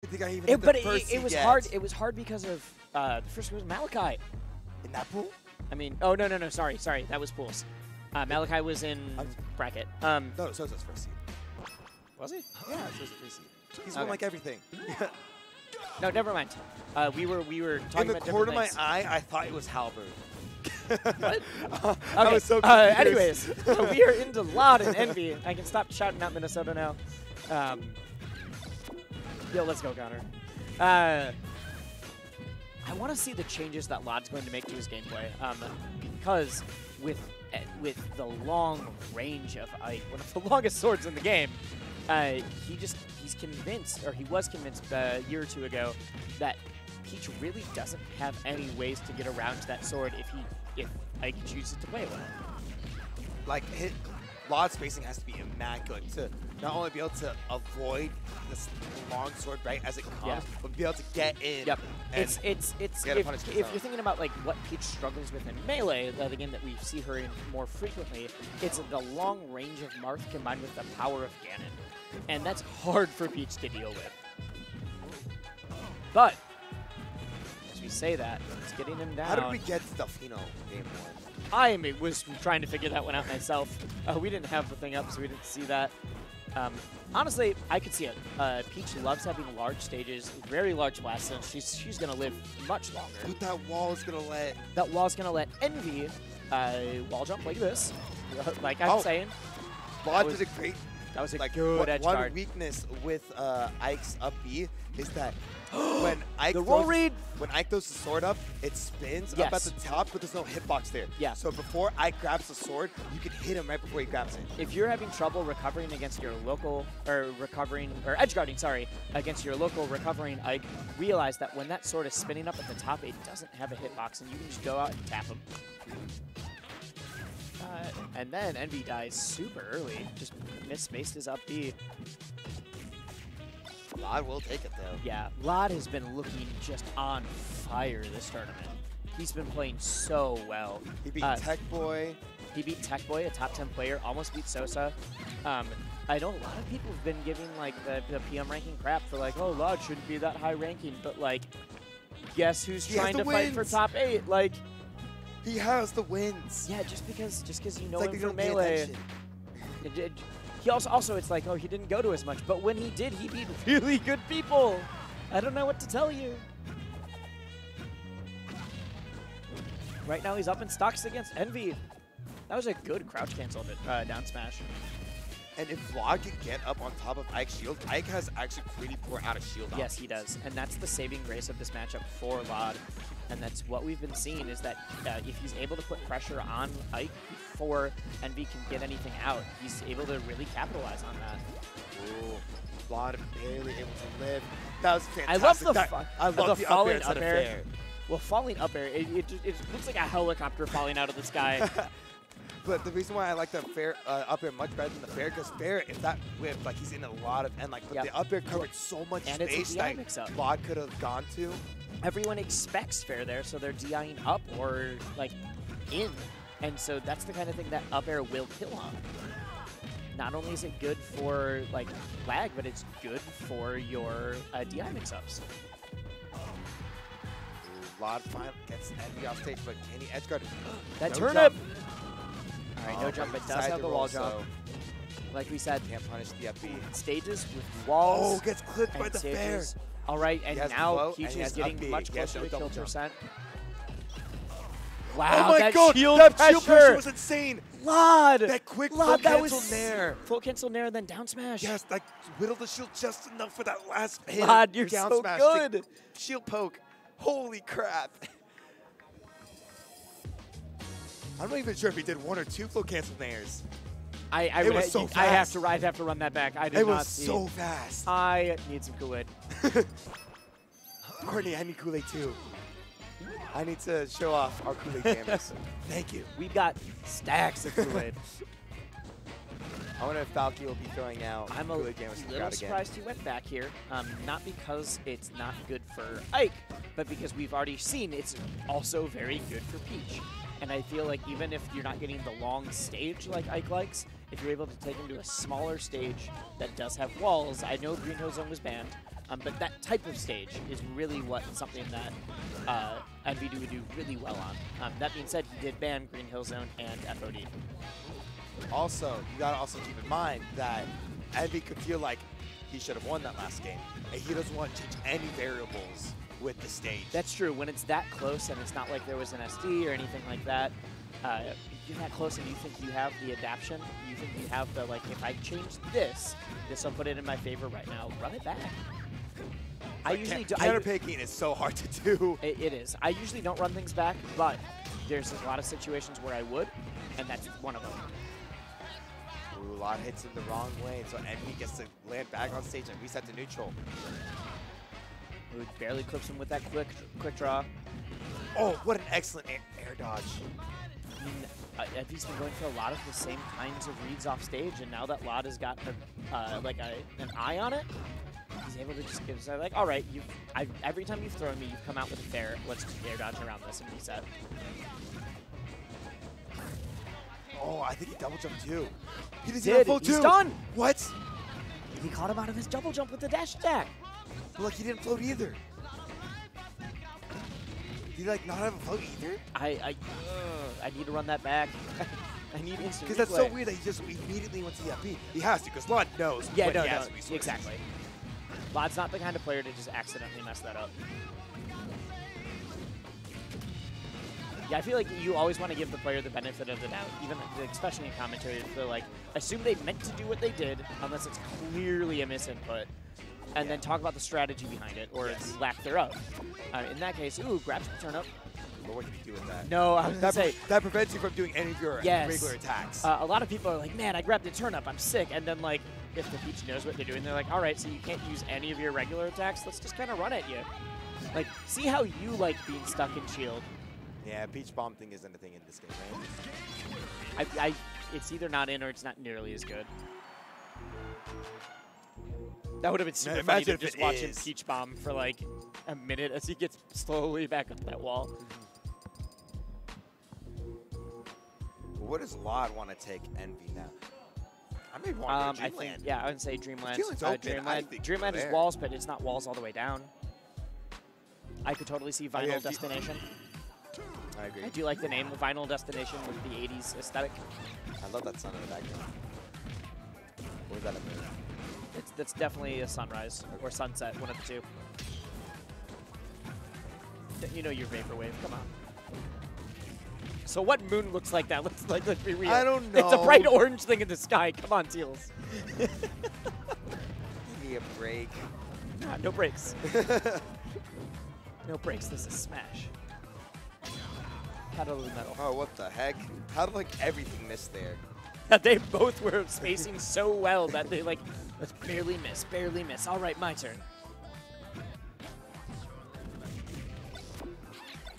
think I even It, hit but the first it was yet. hard. It was hard because of the first one was Malachi. In that pool? I mean, oh no, sorry, that was pools. Malachi was in bracket. No, so was his first seed. Was he? Yeah, so was the first seed. He's won like everything. No, never mind. We were talking In the about corner of my things. eye, I thought it was Halberd. What? I Okay. was so confused. Anyways, we are into Llod and Envy. I can stop shouting out Minnesota now. Yo, let's go, Connor. I want to see the changes that Llod's going to make to his gameplay, because with the long range of Ike, one of the longest swords in the game, he's convinced, or he was convinced a year or two ago, that Peach really doesn't have any ways to get around to that sword if Ike chooses to play with it. Like, Llod's spacing has to be immaculate to not only be able to avoid this long sword right as it comes, but be able to get in. Yep. And It's if zone. you're thinking about like what Peach struggles with in Melee, the game that we see her in more frequently, it's the long range of Marth combined with the power of Ganon. And that's hard for Peach to deal with. But as we say that, it's getting him down. How did we get Delfino game 1? I was trying to figure that one out myself. We didn't have the thing up, so we didn't see that. Honestly, I could see it. Peach loves having large stages, very large blast zones. She's going to live much longer. Dude, that wall is going to let... That wall's going to let Envy wall jump like this, like I'm saying. Llod did a great... That was a like, good edge one guard. weakness with Ike's up B is that when Ike the roll read. When Ike throws the sword up, it spins up at the top, but there's no hitbox there. Yeah. So before Ike grabs the sword, you can hit him right before he grabs it. If you're having trouble recovering against your local, or edge guarding, sorry, against your local recovering Ike, realize that when that sword is spinning up at the top, it doesn't have a hitbox, and you can just go out and tap him. And then Envy dies super early. Just misspaced his up B. Llod will take it, though. Yeah, Llod has been looking just on fire this tournament. He's been playing so well. He beat Tech Boy. He beat Tech Boy, a top 10 player, almost beat Sosa. I know a lot of people have been giving like the PM ranking crap for like, oh, Llod shouldn't be that high ranking, but like, guess who's trying to fight for top 8? Like, he has the wins. Yeah, just because you know like him from Melee. He also it's like, oh, he didn't go to as much, but when he did, he beat really good people. I don't know what to tell you. Right now, he's up in stocks against Envy. That was a good crouch cancel down smash. And if Llod can get up on top of Ike's shield, Ike has actually pretty poor out of shield options. Yes, he does. And that's the saving grace of this matchup for Llod. And that's what we've been seeing is that if he's able to put pressure on Ike before Envy can get anything out, he's able to really capitalize on that. Ooh, Llod barely able to live. That was fantastic. I love the falling up air. Fair. Well, falling up air, it looks like a helicopter falling out of the sky. But the reason why I like the fair up air much better than the fair, because fair, if that whipped, like he's in a lot of, and like but the up air covered so much space that Llod could have gone to. Everyone expects fair there, so they're DIing up or like in. And so that's the kind of thing that up air will kill on. Not only is it good for like lag, but it's good for your DI mix-ups. Llod finally gets Envy off stage, but can he edge guard? That no turnip! Jump. All right, no jump, but does have the wall jump. So like we said, can't punish the up B. Stages with walls. Oh, gets clipped by the fair. All right, and now Peach is getting much closer to kill percent. Wow, oh my that God, shield that pressure. Shield pressure was insane. Llod! That quick full cancel nair. Full cancel nair, then down smash. Yes, like whittled the shield just enough for that last hit. Llod, you're down so smash good. Shield poke. Holy crap. I'm not even sure if he did 1 or 2 full cancel nairs. It was so fast. I'd have to run that back. I did not see. It was so fast. I need some Kool-Aid. Courtney, I need Kool-Aid too. I need to show off our Kool-Aid gamers. Thank you. We've got stacks of Kool-Aid. I wonder if Falky will be throwing out I'm a Kool-Aid gamers little surprised he went back here. Not because it's not good for Ike, but because we've already seen it's also very good for Peach. And I feel like even if you're not getting the long stage like Ike likes, if you're able to take him to a smaller stage that does have walls, I know Green Hill Zone was banned, But that type of stage is really something that NVD would do really well on. That being said, he did ban Green Hill Zone and FOD. Also, you gotta also keep in mind that Envy could feel like he should have won that last game, and he doesn't want to change any variables with the stage. That's true. When it's that close and it's not like there was an SD or anything like that, you're that close and you think you have the adaption, you think you have the, like, if I change this will put it in my favor right now, run it back. I usually do. Counter-picking is so hard to do. It is. I usually don't run things back, but there's a lot of situations where I would, and that's one of them. Ooh, Llod hits him the wrong way, so Envy gets to land back on stage and reset to neutral. Ooh, barely clips him with that quick draw. Oh, what an excellent air dodge. I mean, Envy's been going for a lot of the same kinds of reads off stage, and now that Llod has got an eye on it, he's able to just give like, all right, every time you've thrown me, you've come out with a fair. Let's just air dodge around this and reset. Oh, I think he double jumped too. He did full He's too. done. What? He caught him out of his double jump with the dash attack. But look, he didn't float either. Did he like not have a float either? I need to run that back. I need instant. Because that's so weird that he just immediately went to the FB. He has to, because Llod knows. Yeah, when no, he has resources. Exactly. Llod's not the kind of player to just accidentally mess that up. Yeah, I feel like you always want to give the player the benefit of the doubt, even especially in commentary. To feel like assume they meant to do what they did, unless it's clearly a misinput, and then talk about the strategy behind it or lack thereof. In that case, ooh, grabs the turn up. But what can you do with that? No, I was gonna say that prevents you from doing any of your regular attacks. A lot of people are like, man, I grabbed the turn up, I'm sick, and then like if the Peach knows what they're doing, they're like, all right, so you can't use any of your regular attacks. Let's just kind of run at you. Like, see how you like being stuck in shield. Yeah, Peach Bomb thing isn't a thing in this game, right? It's either not in or it's not nearly as good. That would have been super funny to just watch him Peach Bomb for like a minute as he gets slowly back up that wall. What does Llod want to take Envy now? I may want to Dreamland. I would say Dreamland. Dreamland's open. Dreamland is walls, but it's not walls all the way down. I could totally see Vinyl Destination. I agree. I do like the name of Vinyl Destination with the 80s aesthetic. I love that sun in the background. What was that up there? That's definitely a sunrise or sunset, one of the two. You know your Vaporwave, come on. So what moon looks like that? Let's be real. I don't know. It's a bright orange thing in the sky. Come on, Teals. Give me a break. Nah, no breaks. No breaks. This is Smash. Pedal to the metal. Oh, what the heck? How did like everything miss there? They both were spacing so well that they like, let's barely miss, barely miss. All right, my turn.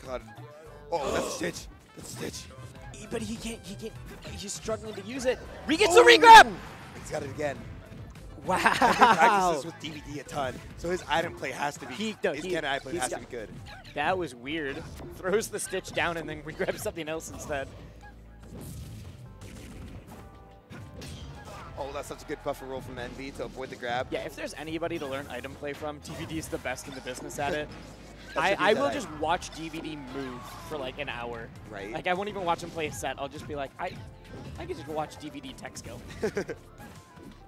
God. Oh, that's a stitch. That's a stitch. But he can't, he's struggling to use it. Gets the regrab! He's got it again. Wow. He practices with DVD a ton, so his item play has to be, his cannon item play has to be good. That was weird. Throws the stitch down and then regrabs something else instead. Oh, that's such a good buffer roll from NV to avoid the grab. Yeah, if there's anybody to learn item play from, DVD is the best in the business at it. I will just watch DVD move for like an hour. Right. Like I won't even watch him play a set. I'll just be like, I can just watch DVD tech skill.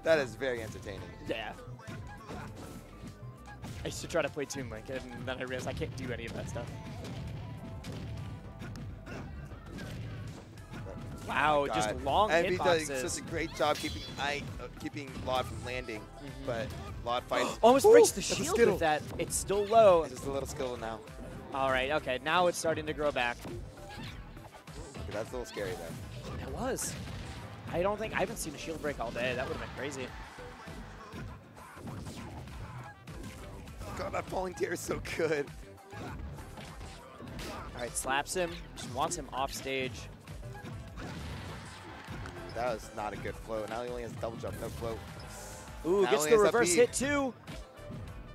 That is very entertaining. Yeah. I used to try to play Toon Link, and then I realized I can't do any of that stuff. Wow, God. just long hitboxes. hitboxes. Does such a great job keeping Llod from landing, but Llod fights. Almost breaks the shield with that. It's still low. It's just a little skill now. All right, okay, now it's starting to grow back. Okay, that's a little scary though. It was. I haven't seen a shield break all day. That would have been crazy. God, that falling tier is so good. All right, slaps him. Just wants him off stage. That was not a good flow. Now he only has double jump, no flow. Ooh, gets the reverse hit too.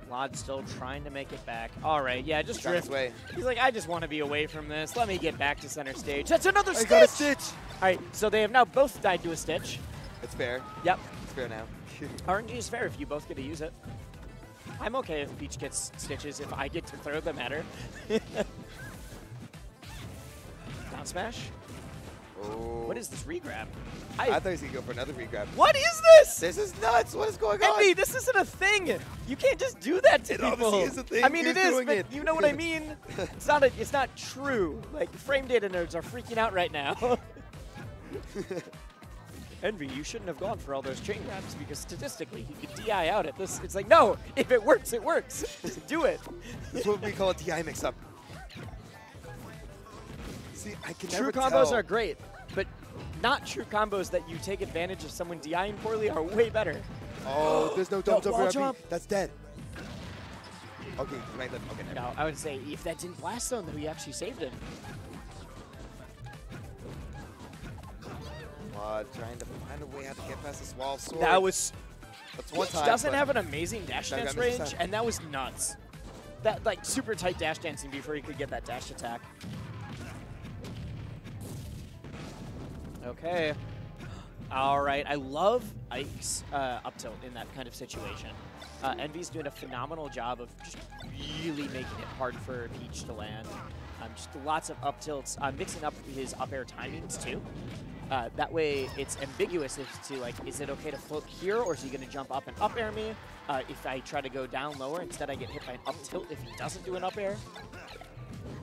Llod still trying to make it back. All right, yeah, just drift. He's like, I just want to be away from this. Let me get back to center stage. That's another stitch. I got a stitch. All right, so they have now both died to a stitch. It's fair. Yep. It's fair now. RNG is fair if you both get to use it. I'm okay if Peach gets stitches if I get to throw them at her. Down smash. Oh. What is this regrab? I thought he was going to go for another regrab. What is this? This is nuts. What is going on? Envy, this isn't a thing. You can't just do that to people. Obviously is a thing. I mean, You're it is, doing but it. you know what I mean? It's not true. Like, frame data nerds are freaking out right now. Envy, you shouldn't have gone for all those chain grabs because statistically he could DI out at this. It's like, no, if it works, it works. Just do it. That's what we call a DI mix-up. See, I can never True combos tell. are great, but not true combos that you take advantage of someone DIing poorly are way better. Oh, there's no double wall jump. jump. That's dead. Okay, you might live. Okay, No, I would say if that didn't blast zone, though, he actually saved him. Trying to find a way how to get past this wall of sword. That was... That's one time. doesn't have an amazing dash No, dance got missed range, time. and that was nuts. That, like, super tight dash dancing before he could get that dash attack. Okay. All right. I love Ike's up tilt in that kind of situation. Envy's doing a phenomenal job of just really making it hard for Peach to land. Just lots of up tilts, mixing up his up air timings too. That way it's ambiguous as to, like, is it okay to float here or is he going to jump up and up air me? If I try to go down lower, instead I get hit by an up tilt if he doesn't do an up air.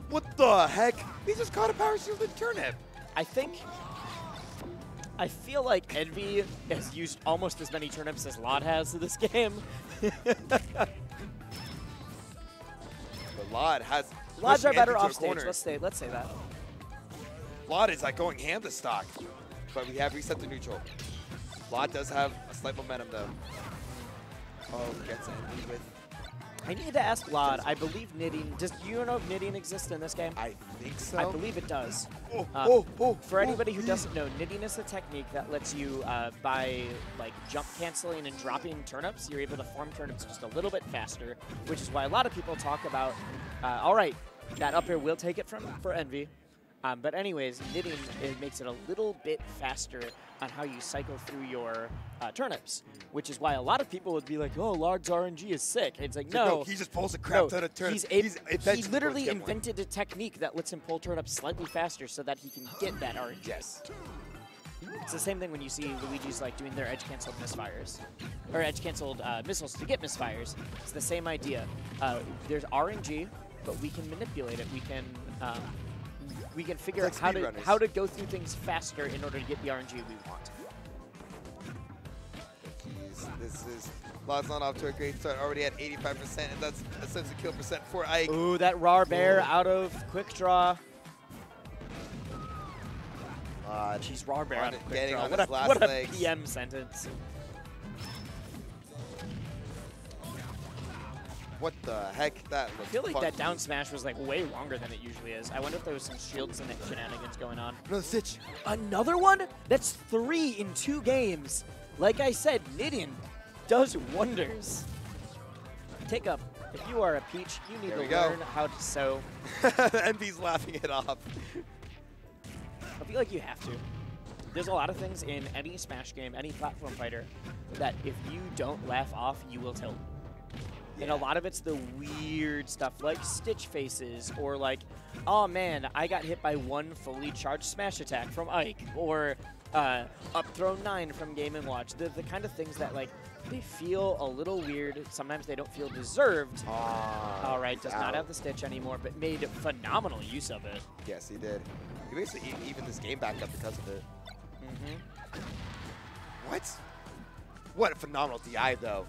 What the heck? He just caught a power shielded turnip. I feel like Envy has used almost as many turnips as Llod has in this game. But Llod has... Llod's our better off off stage. Let's say that. Llod is like going ham to stock, but we have reset the neutral. Llod does have a slight momentum though. Oh, gets Envy with... I need to ask Llod. I believe knitting. Do you know if knitting exists in this game? I think so. I believe it does. For anybody who doesn't know, knitting is a technique that lets you, by like jump canceling and dropping turnips, you're able to form turnips just a little bit faster, which is why a lot of people talk about, all right, that up air will take it for Envy. But anyways, knitting, it makes it a little bit faster on how you cycle through your turnips, which is why a lot of people would be like, oh, Llod's RNG is sick. It's like, no. He just pulls a crap ton of turnips. He literally invented a technique that lets him pull turnips slightly faster so that he can get that RNG. Yes. It's the same thing when you see Luigi's like doing their edge-canceled misfires, or edge-canceled missiles to get misfires. It's the same idea. There's RNG, but we can manipulate it. We can figure out how to go through things faster in order to get the RNG we want. This is Llod's not off to a great start. Already at 85%, and that's a sense of kill percent for Ike. Ooh, that raw bear out of quick draw. Jeez, raw bear out of quick draw. What a PM sentence. What the heck? That I feel like that down smash was like way longer than it usually is. I wonder if there was some shields and shenanigans going on. Another stitch. Another one? That's 3 in 2 games. Like I said, knitting does wonders. Take up. If you are a Peach, you need to learn how to sew. Envy's laughing it off. I feel like you have to. There's a lot of things in any Smash game, any platform fighter, that if you don't laugh off, you will tilt. Yeah. And a lot of it's the weird stuff like Stitch faces or like, oh man, I got hit by one fully charged smash attack from Ike or up throw 9 from Game & Watch. The kind of things that like they feel a little weird. Sometimes they don't feel deserved. All right, does not have the Stitch anymore, but made phenomenal use of it. Yes, he did. He basically evened this game back up because of it. What? What a phenomenal DI though.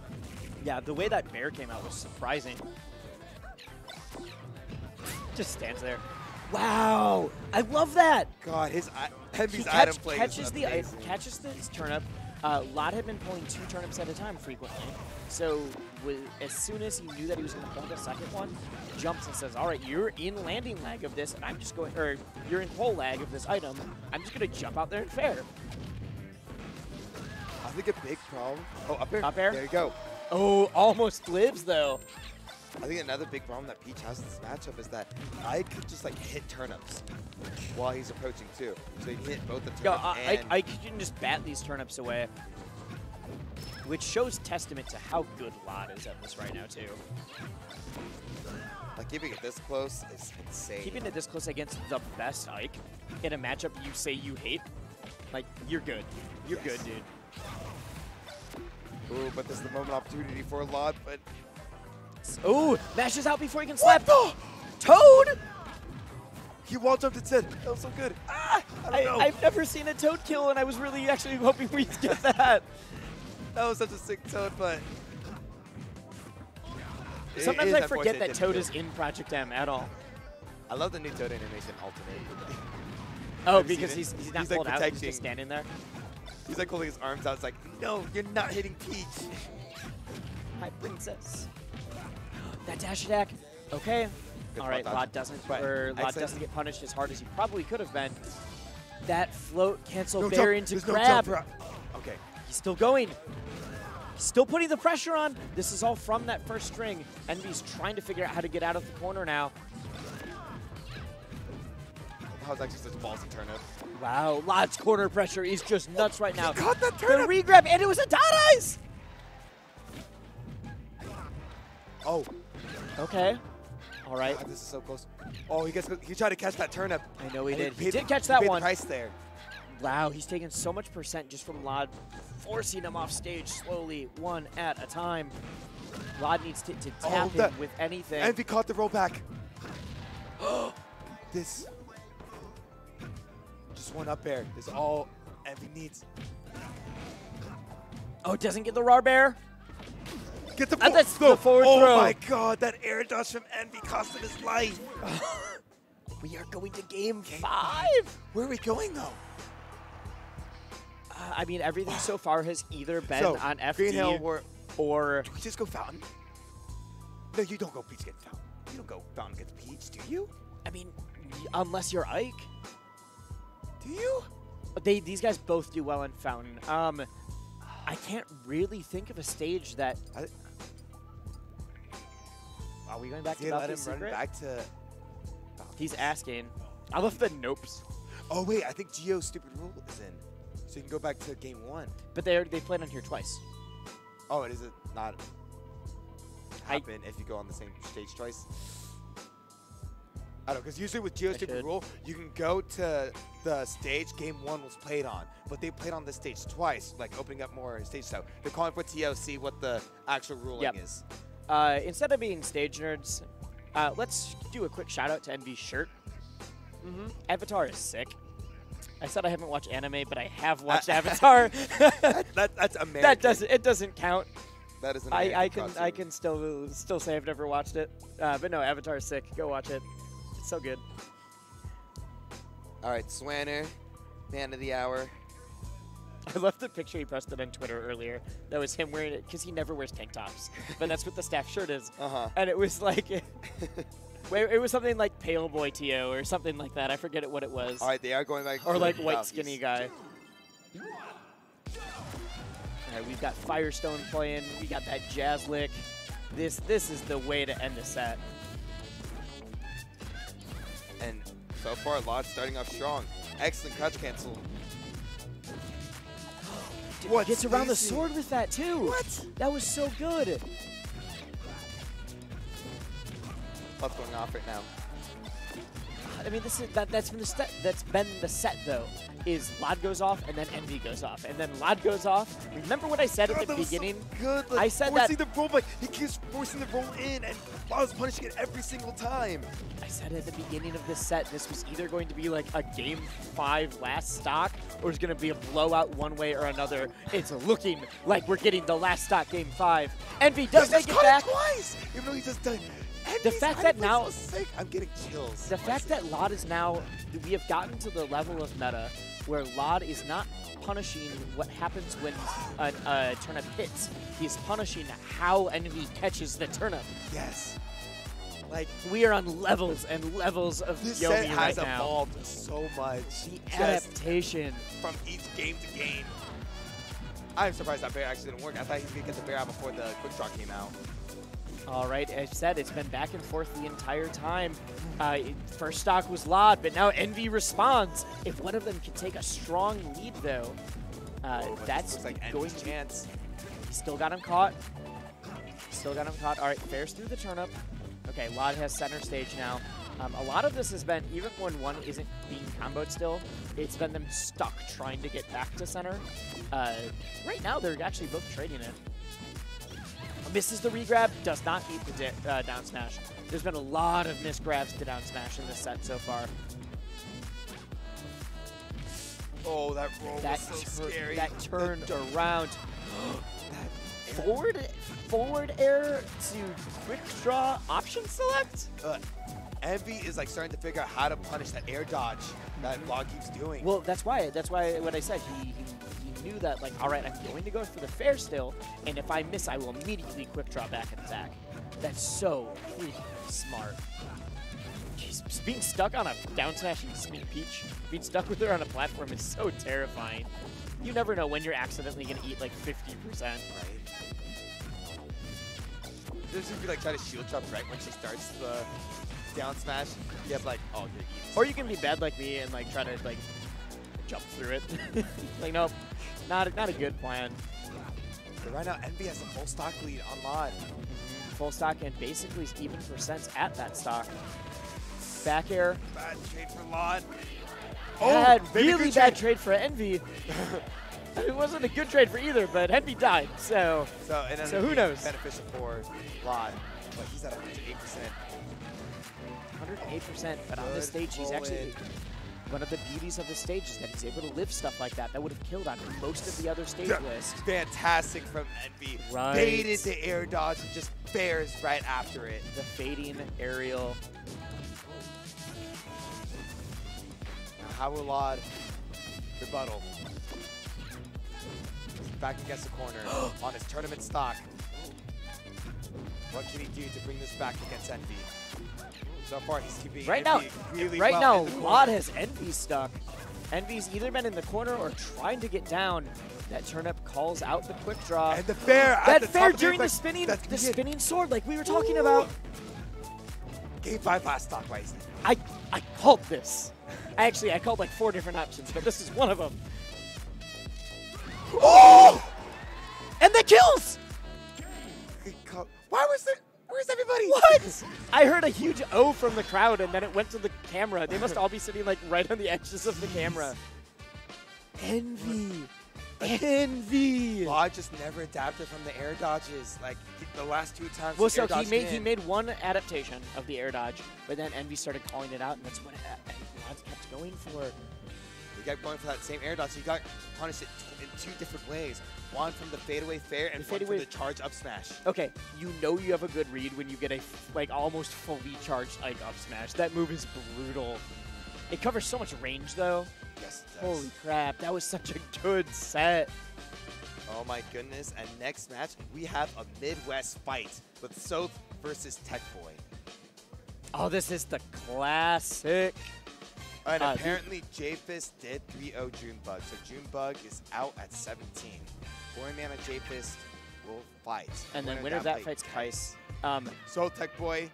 Yeah, the way that bear came out was surprising. Just stands there. Wow, I love that. God, Envy's item play catches this turnip. Llod had been pulling 2 turnips at a time frequently. So as soon as he knew that he was going to pull the second one, jumps and says, all right, you're in landing lag of this, and I'm just going, or you're in pull lag of this item. I'm just going to jump out there and fair. I think a big problem. Oh, up air. Up air. There you go. Oh, almost lives though. I think another big problem that Peach has in this matchup is that Ike could just like hit turnips while he's approaching too. So he can hit both the turnip Ike can just bat these turnips away. which shows testament to how good Llod is at this right now, too. Like, keeping it this close is insane. Keeping it this close against the best Ike in a matchup you say you hate, like, you're good. You're good, dude. Ooh, but this is the moment opportunity for Llod, but... Ooh, mashes out before he can slap. Toad! He wall jumped instead. That was so good. Ah, I don't know. I've never seen a Toad kill, and I was really actually hoping we'd get that. That was such a sick Toad, but... Sometimes I forget that Toad is in Project M at all. I love the new Toad animation, Ultimate. Oh, because he's not pulled like out, he's just standing there? He's like holding his arms out. It's like, no, you're not hitting Peach. Hi, princess. That dash attack. Okay. Good all right, Llod doesn't get punished as hard as he probably could have been. That float cancel bear into grab. Okay. He's still going. Still putting the pressure on. This is all from that first string. Envy's trying to figure out how to get out of the corner now. That was actually such a ballsy turnip. Wow, Llod's corner pressure is just nuts right now. He caught that turnip. The regrab, and it was a dot eyes. Oh. Okay. All right. God, this is so close. Oh, he tried to catch that turnip. I know he did. He did catch that one. Price there. Wow, he's taking so much percent just from Llod, forcing him off stage slowly, one at a time. Llod needs to tap him with anything. Envy caught the rollback. This. Just one up air. This is all Envy needs. Oh, doesn't get the raw bear. Get the the forward throw. Oh my god, that air dodge from Envy cost him his life. We are going to game 5. Where are we going though? I mean, everything so far has either been on FD Green Hill or... Do we just go Fountain? No, you don't go Peach get Fountain. You don't go Fountain get Peach, do you? I mean, unless you're Ike. Do you? These guys both do well in Fountain. I can't really think of a stage that... Are we going back to Valky's secret? Run back to... He's asking. I love the nopes. Oh, wait, I think Geo's stupid rule is in. So you can go back to game 1. But they played on here twice. Oh, is it not happen if you go on the same stage twice? I don't know, because usually with Geo's stupid rule, you can go to the stage game 1 was played on, but they played on this stage twice, like opening up more stage stuff. They're calling for TO, see what the actual ruling is. Instead of being stage nerds, let's do a quick shout out to Envy's shirt. Avatar is sick. I said I haven't watched anime, but I have watched Avatar. That's American. It doesn't count. That is an I can still say I've never watched it. But no, Avatar is sick. Go watch it. It's so good. All right, Swanner, man of the hour. I love the picture he posted on Twitter earlier. That was him wearing it because he never wears tank tops, but that's what the staff shirt is. And it was like. It was something like Pale Boy TO or something like that. I forget what it was. All right, they are going back. Or like White Skinny Guy. All right, we've got Firestone playing. We got that Jazz Lick. This is the way to end the set. And so far, Llod starting off strong. Excellent catch cancel. Gets around the sword with that too. What? That was so good. What's going off right now? I mean, that's been the set though. Is Llod goes off and then Envy goes off and then Llod goes off. Remember what I said at the beginning? So good. Like, I said that the roll, like he keeps forcing the roll in, and Llod's punishing it every single time. I said at the beginning of this set, this was either going to be like a game 5 last stock, or it's going to be a blowout one way or another. It's looking like we're getting the last stock game 5. Envy does make it back twice, even though he just done. The fact that now, I'm getting chills. The fact that Llod is now, we have gotten to the level of meta where Llod is not punishing what happens when a turnip hits. He's punishing how Envy catches the turnip. Yes. Like, we are on levels and levels of this Yomi set has right now. evolved so much. The adaptation from each game to game. I'm surprised that bear actually didn't work. I thought he was going to get the bear out before the quick draw came out. All right, as I said, it's been back and forth the entire time. First stock was Llod, but now Envy responds. If one of them can take a strong lead, though, that's like going to chance. He still got him caught. Still got him caught. All right, fares through the turnip. Okay, Llod has center stage now. A lot of this has been, even when one isn't being comboed still, it's been them stuck trying to get back to center. Right now, they're actually both trading it. Misses the regrab, does not eat the down smash. There's been a lot of missed grabs to down smash in this set so far. Oh, that roll was so scary. That turn around. Forward air to quick draw option select? Envy is like starting to figure out how to punish that air dodge that Llod keeps doing. Well, that's why what I said. He knew that, like, all right, I'm going to go for the fair still, and if I miss, I will immediately quick draw back and attack. That's so freaking smart. Jeez, being stuck on a down smashing Sweet Peach, being stuck with her on a platform is so terrifying. You never know when you're accidentally going to eat like 50%. Right. There's if you like try to shield jump right when she starts the down smash, you have like, oh, you're eating. Or you can be bad like me and like try to like jump through it. Like, nope, not a good plan. But right now, Envy has a full stock lead on Llod. Full stock and basically even percents at that stock. Back air. Bad trade for Llod. Oh, really bad trade for Envy. It wasn't a good trade for either, but Envy died, so who knows? Beneficial for Llod, but he's at 108%. 108%, but on this stage, he's actually, one of the beauties of the stage is that he's able to live stuff like that. That would have killed on most of the other stage list. Fantastic from Envy. Right. Baited the air dodge and just fares right after it. The fading aerial. Now how will Llod rebuttal? Back against the corner on his tournament stock. What can he do to bring this back against Envy? So far, he's keeping Right Envy now, really right well now, in the Llod corner. has Envy stuck. Envy's either been in the corner or trying to get down. That turnip calls out the quick draw. And the fair that at the fair top during of the spinning sword, like we were talking about. Game 5 last stock, Weiss. I called this. I called like 4 different options, but this is one of them. Oh! And the kills! Why was it? Where's everybody? What? I heard a huge O from the crowd, and then it went to the camera. They must all be sitting like right on the edges of the camera. Envy. Envy. Llod just never adapted from the air dodges. Like the last 2 times. Well, so he made one adaptation of the air dodge, but then Envy started calling it out, and that's what Llod kept going for. He kept going for that same air dodge. So he got punished it in 2 different ways. One from the fadeaway fair and one from the charge up smash. Okay, you know you have a good read when you get a like almost fully charged like up smash. That move is brutal. It covers so much range though. Yes, it does. Holy crap, that was such a good set. Oh my goodness, and next match, we have a Midwest fight with Soth versus Tech Boy. Oh, this is the classic. And apparently, J-Fist did 3-0 Junebug, so Junebug is out at 17. 4-mana J-Fist will fight. And then winner of that fight's Kais. So Tech Boy,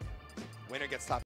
winner gets top